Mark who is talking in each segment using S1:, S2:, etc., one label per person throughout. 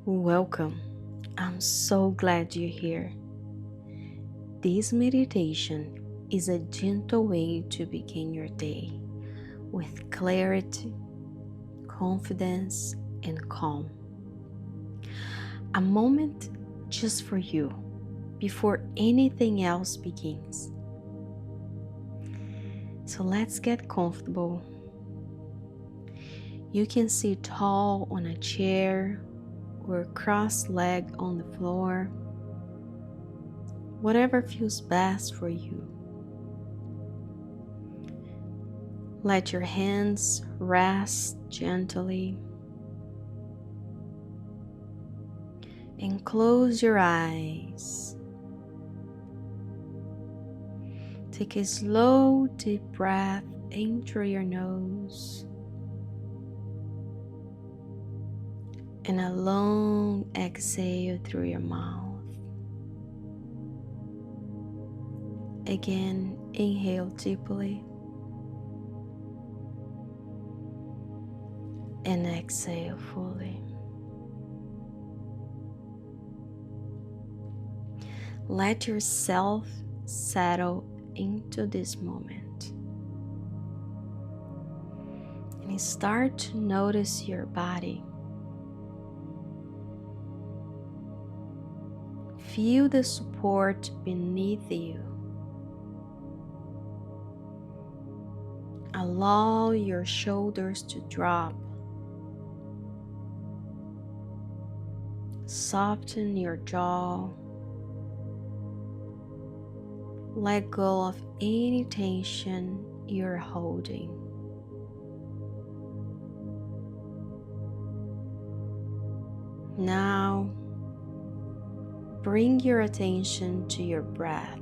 S1: Welcome. I'm so glad you're here. This meditation is a gentle way to begin your day with clarity, confidence, and calm. A moment just for you before anything else begins. So let's get comfortable. You can sit tall on a chair or cross-legged on the floor. Whatever feels best for you. Let your hands rest gently and close your eyes. Take a slow, deep breath in through your nose and a long exhale through your mouth. Again, inhale deeply and exhale fully. Let yourself settle into this moment and start to notice your body. Feel the support beneath you. Allow your shoulders to drop. Soften your jaw. Let go of any tension you're holding. Now, bring your attention to your breath.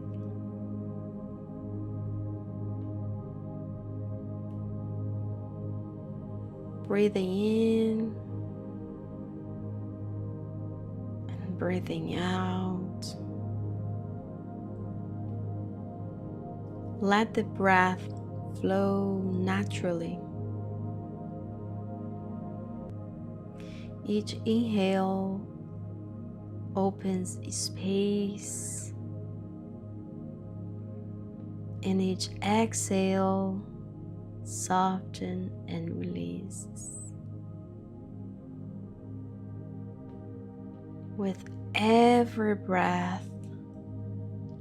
S1: Breathing in and breathing out. Let the breath flow naturally. Each inhale opens space, and each exhale softens and releases. With every breath,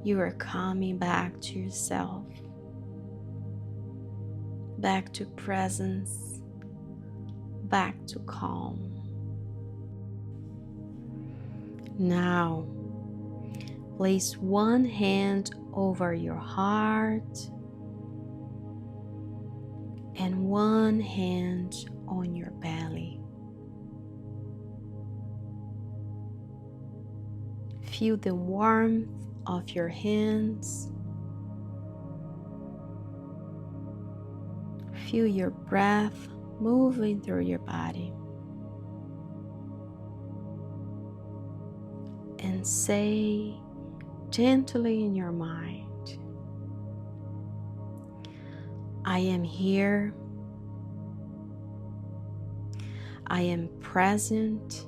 S1: you are coming back to yourself, back to presence, back to calm. Now, place one hand over your heart and one hand on your belly. Feel the warmth of your hands. Feel your breath moving through your body. And say gently in your mind, I am here. I am present.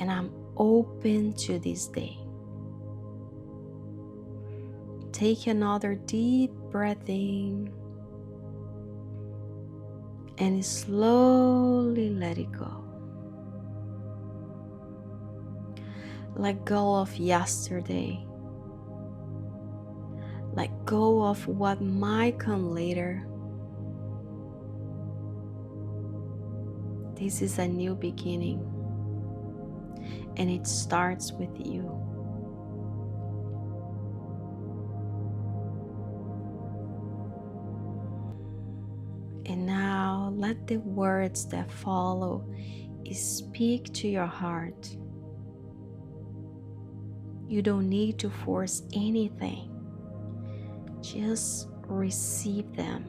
S1: And I'm open to this day. Take another deep breath in and slowly let it go. Let go of yesterday. Let go of what might come later. This is a new beginning, and it starts with you. And now let the words that follow speak to your heart. You don't need to force anything. Just receive them.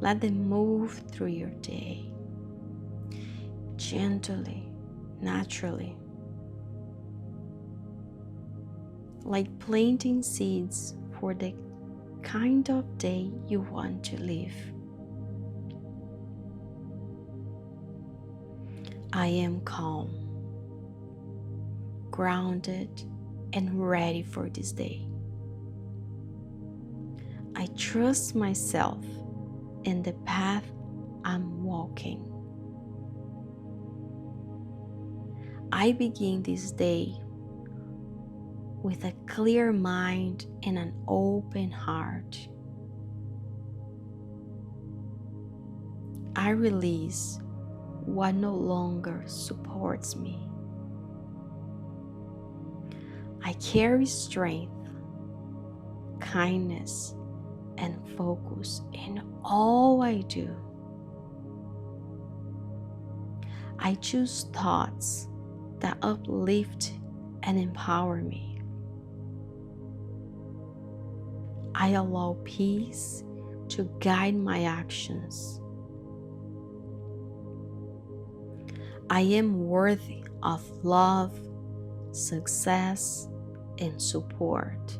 S1: Let them move through your day, gently, naturally, like planting seeds for the kind of day you want to live. I am calm, grounded, and ready for this day. I trust myself and the path I'm walking. I begin this day with a clear mind and an open heart. I release what no longer supports me. I carry strength, kindness, and focus in all I do. I choose thoughts that uplift and empower me. I allow peace to guide my actions. I am worthy of love, success, and support.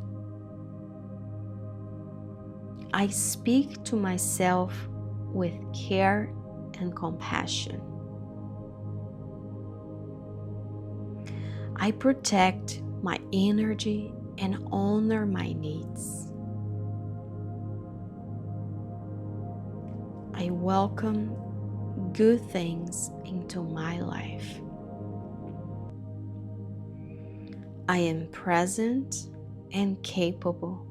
S1: I speak to myself with care and compassion. I protect my energy and honor my needs. I welcome good things into my life. I am present and capable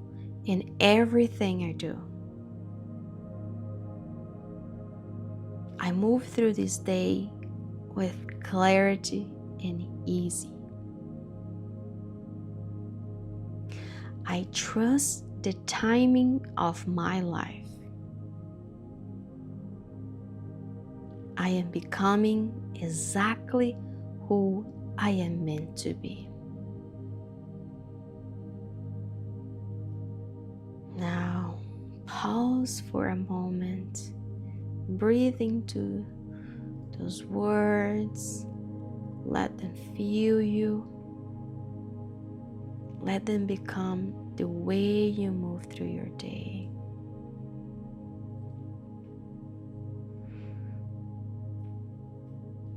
S1: in everything I do. I move through this day with clarity and ease. I trust the timing of my life. I am becoming exactly who I am meant to be. Now, pause for a moment. Breathe into those words. Let them feel you. Let them become the way you move through your day.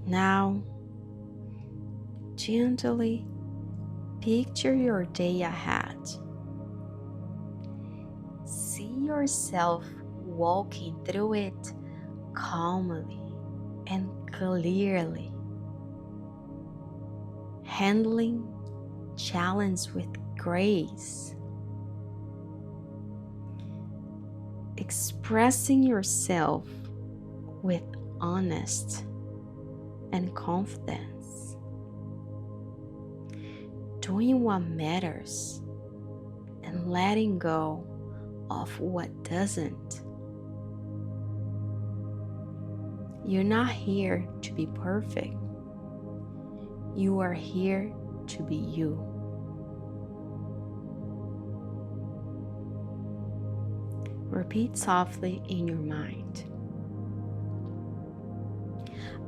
S1: Now, gently picture your day ahead. See yourself walking through it calmly and clearly, handling challenge with grace, expressing yourself with honesty and confidence, doing what matters and letting go of what doesn't. You're not here to be perfect. You are here to be you. Repeat softly in your mind.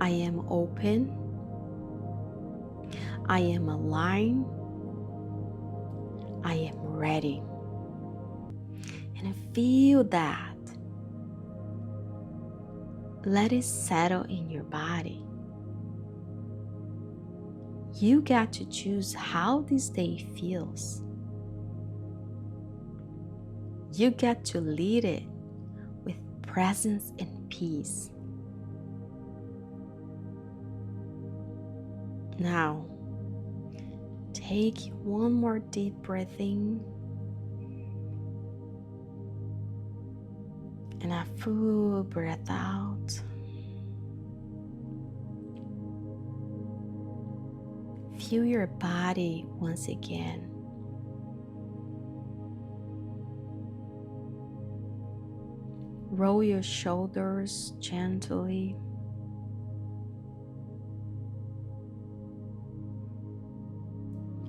S1: I am open. I am aligned. I am ready. And feel that. Let it settle in your body. You get to choose how this day feels. You get to lead it with presence and peace. Now, take one more deep breath in and a full breath out. Feel your body once again. Roll your shoulders gently.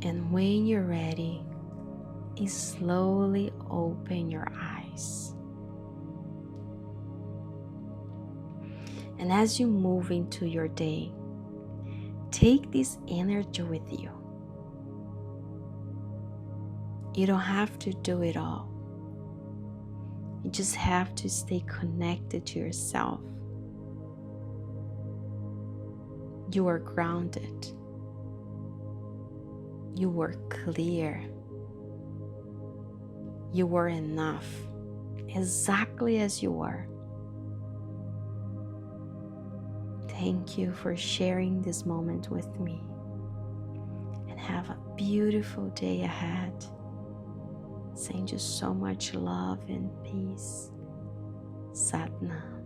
S1: And when you're ready, slowly open your eyes. And as you move into your day, take this energy with you. You don't have to do it all. You just have to stay connected to yourself. You were grounded. You were clear. You were enough, exactly as you are. Thank you for sharing this moment with me. And have a beautiful day ahead. Send you so much love and peace. Satnam.